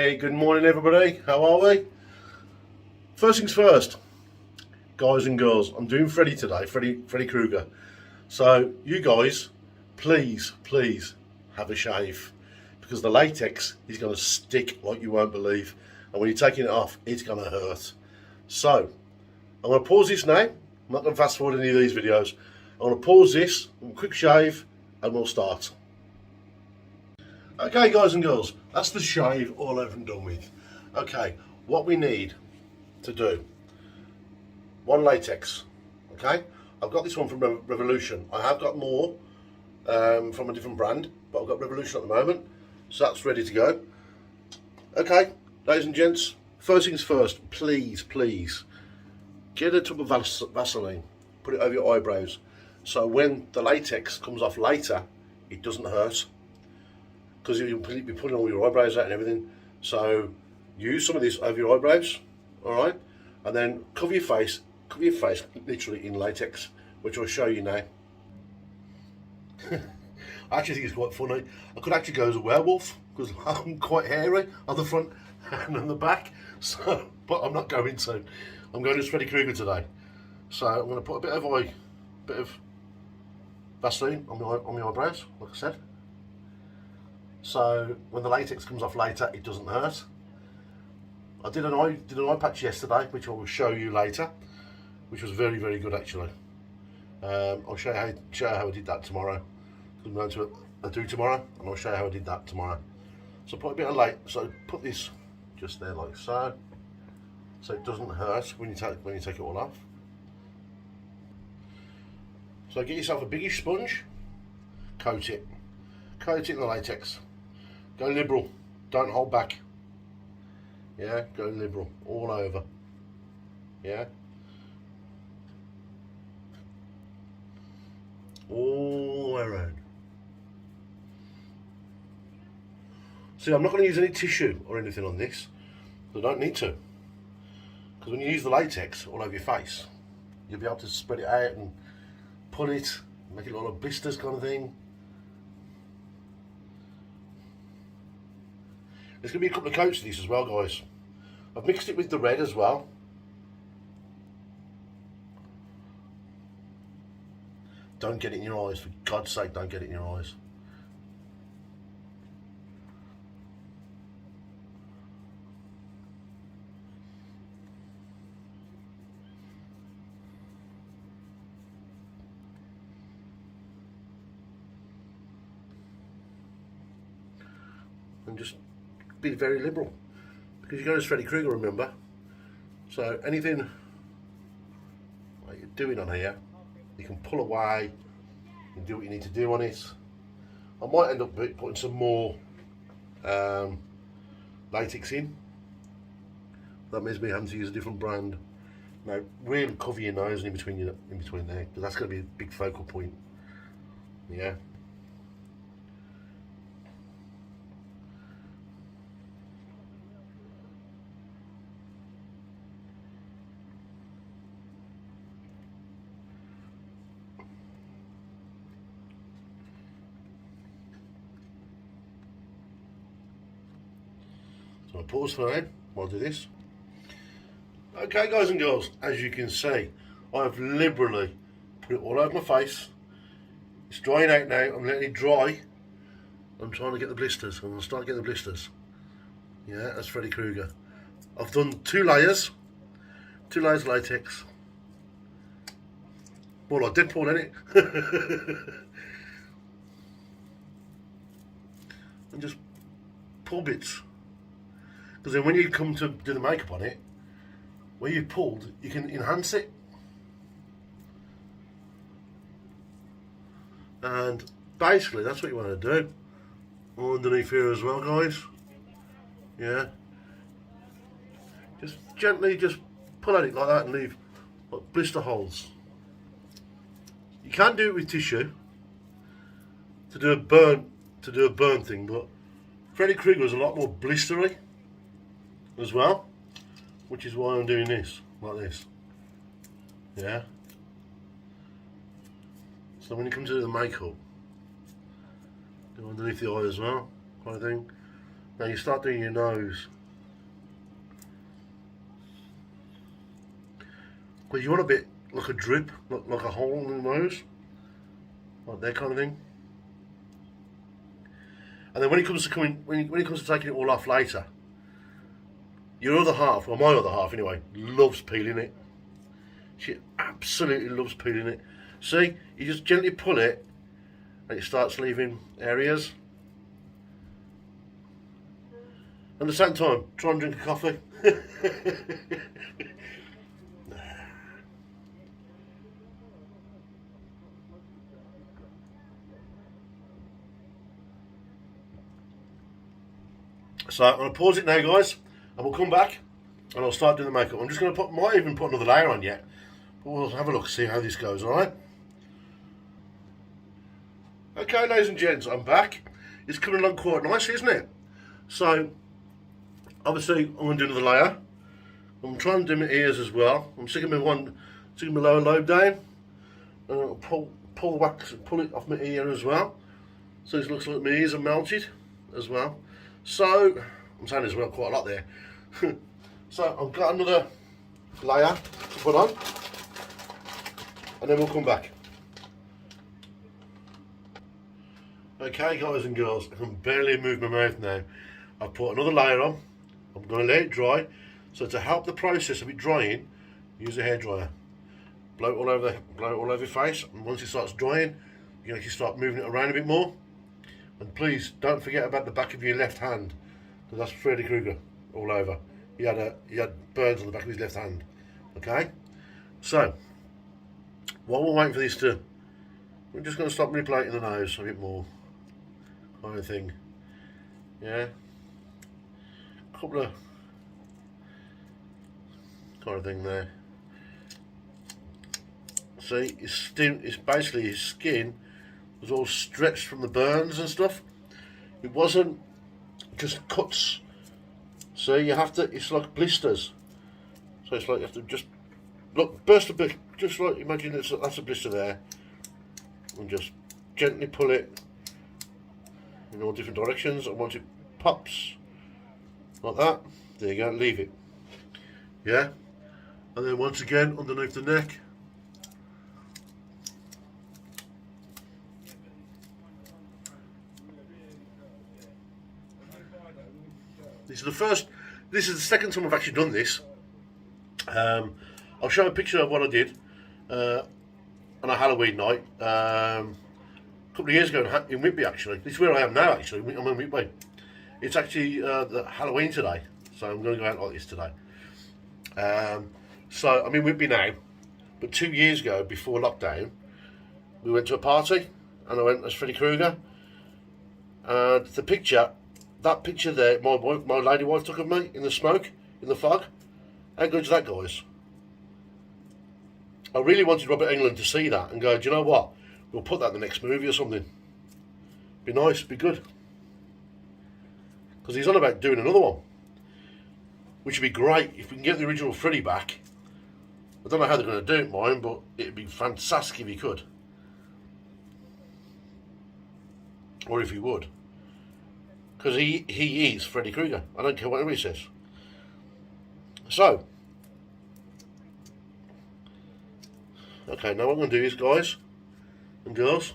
Hey, good morning everybody, how are we? First things first, guys and girls, I'm doing Freddy today, Freddy Krueger. So you guys, please have a shave, because the latex is going to stick like you won't believe, and when you're taking it off, it's going to hurt. So, I'm going to pause this now. I'm not going to fast forward any of these videos. I'm going to pause this, quick shave, and we'll start. Okay guys and girls, that's the shave all over and done with. Okay, what we need to do, one latex, okay? I've got this one from Revolution. I have got more from a different brand, but I've got Revolution at the moment, so that's ready to go. Okay, ladies and gents, first things first, please, get a tub of Vaseline, put it over your eyebrows, so when the latex comes off later, it doesn't hurt. Because you'll be putting all your eyebrows out and everything. So use some of this over your eyebrows, all right? And then cover your face literally in latex, which I'll show you now. I actually think it's quite funny. I could actually go as a werewolf, because I'm quite hairy on the front and on the back. So, but I'm not going to. I'm going as Freddy Krueger today. So I'm going to put a bit of Vaseline on my eyebrows, like I said. So when the latex comes off later, it doesn't hurt. I did an eye patch yesterday, which I will show you later, which was very good actually. I'll show you how I did that tomorrow. I'm going to do tomorrow, and I'll show you how I did that tomorrow. So put a bit of light. So put this just there like so it doesn't hurt when you take it all off. So get yourself a biggish sponge, coat it in the latex. Go liberal, don't hold back. Yeah, go liberal, all over. Yeah. All the way around. See, I'm not going to use any tissue or anything on this. I don't need to. Because when you use the latex all over your face, you'll be able to spread it out and pull it, make it look like blisters kind of thing. There's going to be a couple of coats of this as well, guys. I've mixed it with the red as well. Don't get it in your eyes, for God's sake, don't get it in your eyes. And just be very liberal, because you're going as Freddy Krueger, remember. So anything like you're doing on here, you can pull away and do what you need to do on it. I might end up putting some more latex in. That means me having to use a different brand. Now really cover your nose in between there, because that's going to be a big focal point. Yeah. So I'll pause for now while I do this. Okay guys and girls, as you can see, I've liberally put it all over my face. It's drying out now, I'm letting it dry. I'm trying to get the blisters, I'm going to start getting the blisters. Yeah, that's Freddy Krueger. I've done two layers of latex. More like Deadpool, isn't it? And just pull bits. Because then when you come to do the makeup on it, where you've pulled, you can enhance it. And basically that's what you want to do. Underneath here as well, guys. Yeah. Just gently just pull at it like that and leave like blister holes. You can do it with tissue to do a burn thing, but Freddy Krueger is a lot more blistery as well, which is why I'm doing this like this. Yeah. So when you come to do the makeup, go underneath the eye as well, kind of thing. Now you start doing your nose. Because you want a bit like a drip, like a hole in the nose. Like that kind of thing. And then when it comes to when it comes to taking it all off later, your other half, or my other half anyway, loves peeling it. She absolutely loves peeling it. See, you just gently pull it and it starts leaving areas. At the same time, try and drink a coffee. So I'm going to pause it now, guys, and we'll come back and I'll start doing the makeup. I'm just going to might even put another layer on yet, but we'll have a look, see how this goes, alright? Okay, ladies and gents, I'm back. It's coming along quite nicely, isn't it? So, obviously, I'm going to do another layer. I'm trying to do my ears as well. I'm sticking my lower lobe down, and I'll pull the wax, pull it off my ear as well. So it looks like my ears are melted as well. So, I'm saying as well quite a lot there. So, I've got another layer to put on, and then we'll come back. Okay, guys and girls, I can barely move my mouth now. I've put another layer on. I'm going to let it dry. So to help the process of it drying, use a hairdryer. Blow it all over your face, and once it starts drying, you can actually start moving it around a bit more. And please don't forget about the back of your left hand, because that's Freddy Krueger all over. He had burns on the back of his left hand. Okay, so while we're waiting for this to, we're just going to start manipulating the nose a bit more, kind of thing. Yeah, a couple of kind of thing there. See, it's basically his skin was all stretched from the burns and stuff. It wasn't just cuts. See, you have to, it's like blisters. So it's like you have to just, look, burst a bit, just like, imagine that's a blister there. And just gently pull it in all different directions. And once it pops, like that, there you go, leave it. Yeah? And then once again, underneath the neck. This is the second time I've actually done this. I'll show a picture of what I did on a Halloween night a couple of years ago in Whitby. Actually, this is where I am now. Actually, I'm in Whitby. It's actually the Halloween today, so I'm going to go out like this today. So I'm in Whitby now, but 2 years ago, before lockdown, we went to a party, and I went as Freddy Krueger. And the picture. That picture there, my lady wife took of me in the smoke, in the fog. How good is that, guys? I really wanted Robert Englund to see that and go, do you know what? We'll put that in the next movie or something. Be nice, be good. Because he's on about doing another one. Which would be great if we can get the original Freddy back. I don't know how they're going to do it, mine, but it'd be fantastic if he could. Or if he would. Because he is Freddy Krueger. I don't care what anybody says. So, okay, now what I'm going to do is, guys and girls,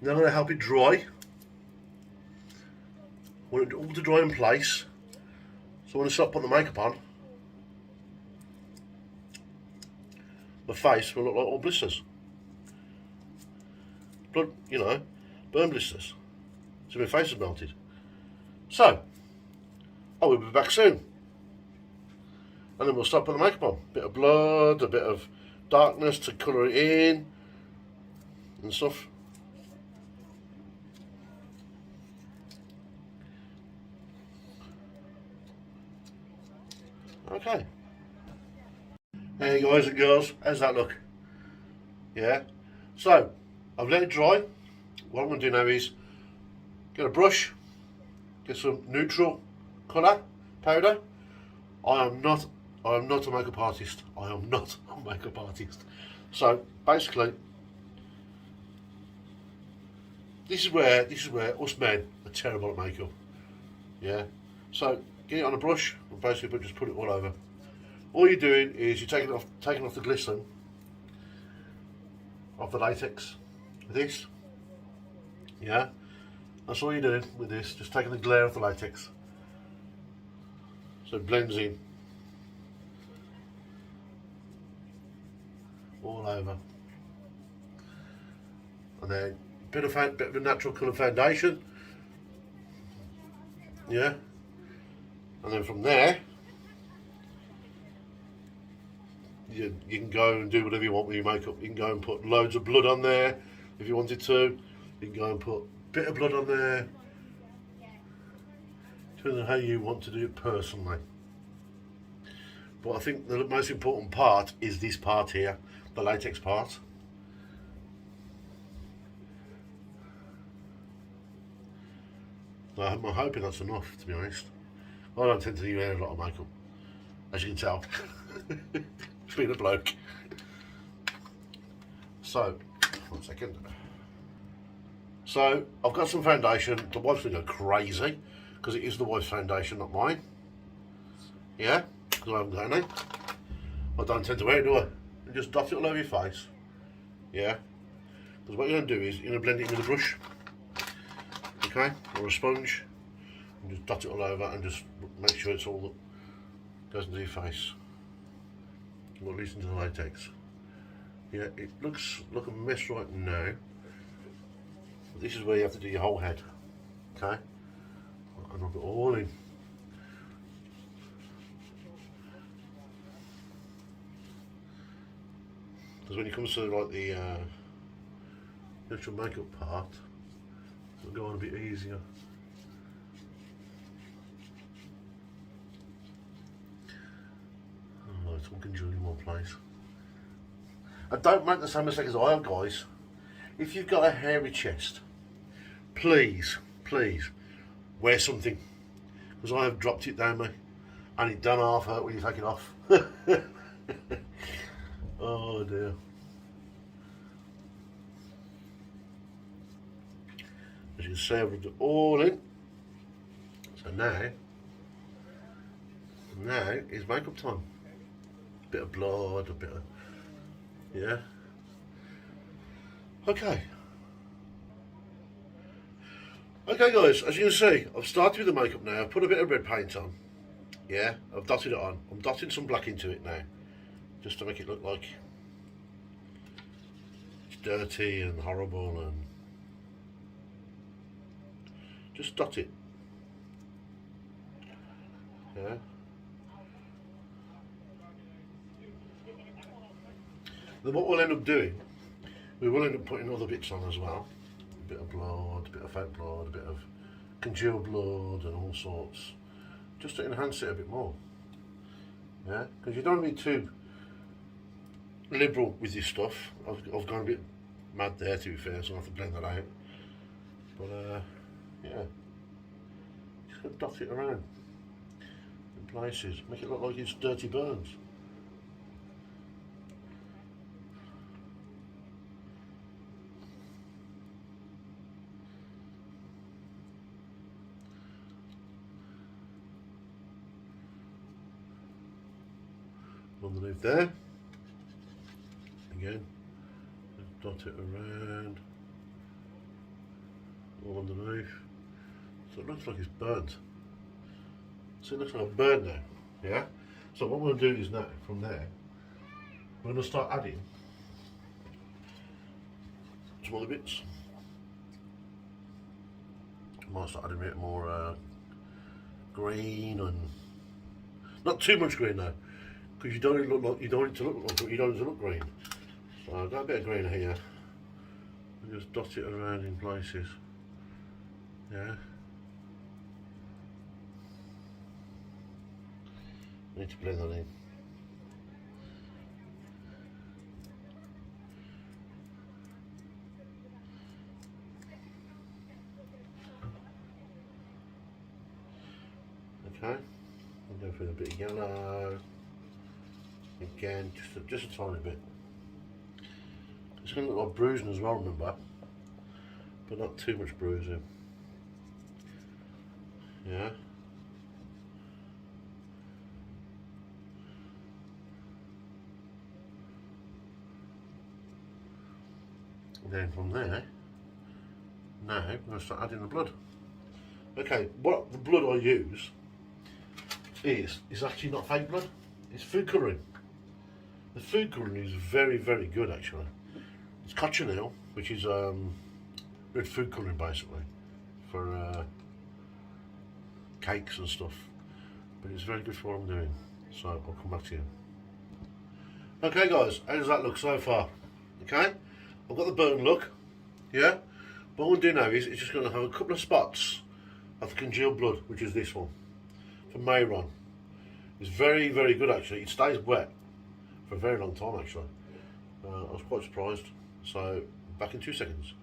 now I'm going to help it dry. I want it all to dry in place. So when I start putting the makeup on, my face will look like all blisters. Blood, you know, burn blisters. So my face is melted. So, I will be back soon. And then we'll start putting the makeup on. A bit of blood, a bit of darkness to colour it in, and stuff. Okay. Hey guys and girls, how's that look? Yeah. So, I've let it dry. What I'm going to do now is get a brush, get some neutral colour powder. I am not a makeup artist. I am not a makeup artist. So basically, this is where us men are terrible at makeup. Yeah. So get it on a brush and basically just put it all over. All you're doing is you're taking off the glisten of the latex with this. Yeah. That's all you're doing with this, just taking the glare of the latex. So it blends in all over. And then bit of a natural colour foundation. Yeah. And then from there, you can go and do whatever you want with your makeup. You can go and put loads of blood on there if you wanted to. You can go and put a bit of blood on there. Depending on how you want to do it personally. But I think the most important part is this part here, the latex part. I'm hoping that's enough, to be honest. I don't tend to wear a lot of makeup, as you can tell. Being a bloke. So, 1 second. So, I've got some foundation. The wife's going to go crazy, because it is the wife's foundation, not mine. Yeah, because I haven't got any. I don't tend to wear it, do I? And just dot it all over your face. Yeah. Because what you're going to do is, you're going to blend it in with a brush. Okay, or a sponge, and just dot it all over and just make sure it's all that goes into your face, or at least into the latex. Yeah, it looks like a mess right now. But this is where you have to do your whole head. Okay, and rub it all in. Because when it comes to like the actual makeup part, it'll go on a bit easier. Oh, it's all congealed in one place. And don't make the same mistake as I have, guys. If you've got a hairy chest, please, please, wear something. Because I have dropped it down me, and it done half hurt when you take it off. Oh dear. As you can see, I've rubbed it all in. So now is makeup time. A bit of blood, a bit of, yeah. Okay. Okay guys, as you can see, I've started with the makeup now. I've put a bit of red paint on. Yeah, I've dotted it on. I'm dotting some black into it now, just to make it look like it's dirty and horrible, and just dot it. Yeah. Then what we'll end up doing, we will end up putting other bits on as well. A bit of blood, a bit of fake blood, a bit of congealed blood and all sorts. Just to enhance it a bit more. Yeah, because you don't want to be too liberal with your stuff. I've gone a bit mad there, to be fair, so I have to blend that out. But yeah, just gonna dot it around in places, make it look like it's dirty burns. Underneath there, again, just dot it around, all underneath, so it looks like it's burnt. So it looks like a burn now, yeah? So what we're going to do is now, from there, we're going to start adding some other bits. I might start adding a bit more green, and not too much green though, because you don't want it to look green. So I've got a bit of green here, and just dot it around in places. Yeah. Need to blend that in. Okay, I'll go for a bit of yellow. Again, just a tiny bit. It's going to look like bruising as well, remember. but not too much bruising. Yeah. And then from there, now we're going to start adding the blood. Okay, what the blood I use is actually not fake blood, it's food colouring. The food colouring is very, very good actually. It's cochineal, which is red food colouring basically, for cakes and stuff. But it's very good for what I'm doing, so I'll come back to you. Okay guys, how does that look so far? Okay, I've got the burn look, yeah? What I'm going to do now is it's just going to have a couple of spots of the congealed blood, which is this one, from Mayron. It's very, very good actually. It stays wet for a very long time actually. I was quite surprised. So, back in 2 seconds.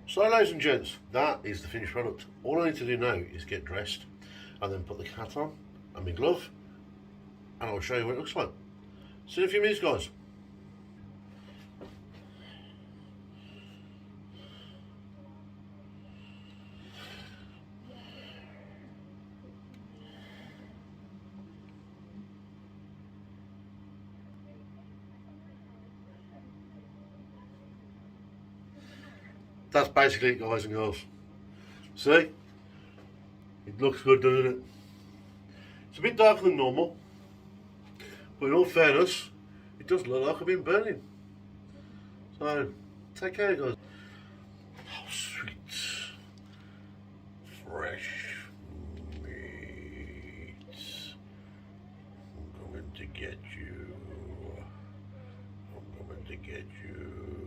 So ladies and gents, that is the finished product. All I need to do now is get dressed and then put the hat on and my glove, and I'll show you what it looks like. See you in a few minutes guys. That's basically it guys and girls. See? It looks good, doesn't it? It's a bit darker than normal, but in all fairness, it does look like I've been burning. So, take care guys. Oh sweet, fresh meat. I'm going to get you. I'm going to get you.